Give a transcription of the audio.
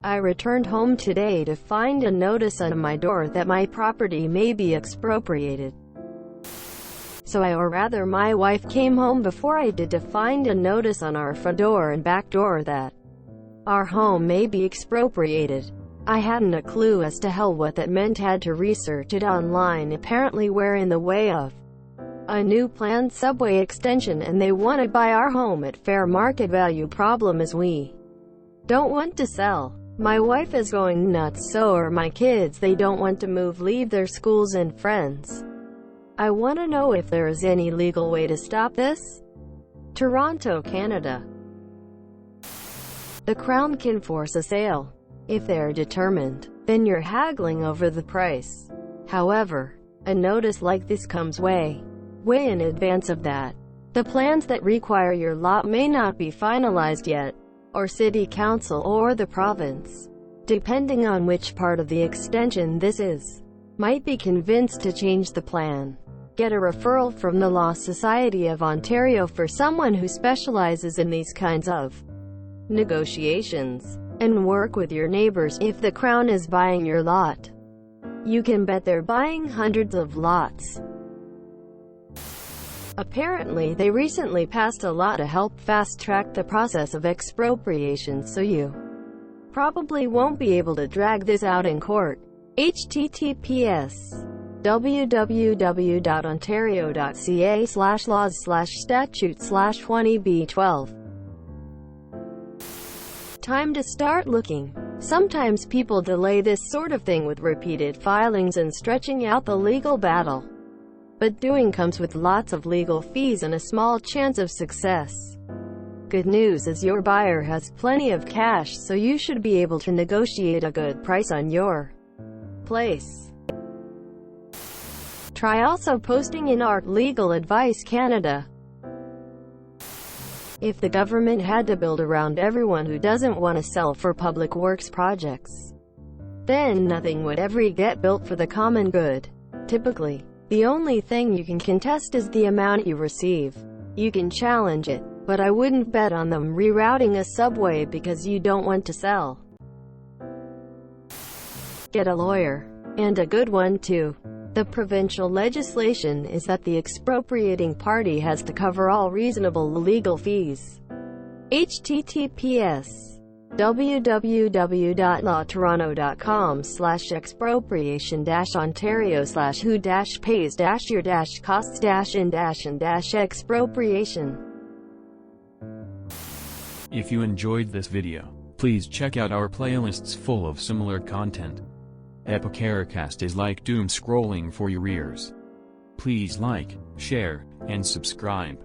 I returned home today to find a notice on my door that my property may be expropriated. So or rather my wife came home before I did to find a notice on our front door and back door that our home may be expropriated. I hadn't a clue as to hell what that meant, had to research it online. Apparently we're in the way of a new planned subway extension and they want to buy our home at fair market value. Problem is we don't want to sell. My wife is going nuts, so are my kids. They don't want to move, leave their schools and friends. I want to know if there is any legal way to stop this. Toronto, Canada. The Crown can force a sale. If they're determined, then you're haggling over the price. However, a notice like this comes way in advance of that. The plans that require your lot may not be finalized yet, or City Council or the province, depending on which part of the extension this is, might be convinced to change the plan. Get a referral from the Law Society of Ontario for someone who specializes in these kinds of negotiations, and work with your neighbors. If the Crown is buying your lot, you can bet they're buying hundreds of lots. Apparently they recently passed a law to help fast-track the process of expropriation, so you probably won't be able to drag this out in court. https://ontario.ca/laws/statute/20B12. Time to start looking. Sometimes people delay this sort of thing with repeated filings and stretching out the legal battle. But doing comes with lots of legal fees and a small chance of success. Good news is your buyer has plenty of cash, so you should be able to negotiate a good price on your place. Try also posting in our Legal Advice Canada. If the government had to build around everyone who doesn't want to sell for public works projects, then nothing would ever get built for the common good. Typically, the only thing you can contest is the amount you receive. You can challenge it, but I wouldn't bet on them rerouting a subway because you don't want to sell. Get a lawyer, and a good one too. The provincial legislation is that the expropriating party has to cover all reasonable legal fees. https://www.latoronto.com/expropriation-ontario/who-pays-your-costs-in-expropriation. If you enjoyed this video, please check out our playlists full of similar content. Epicaricast is like doom scrolling for your ears. Please like, share, and subscribe.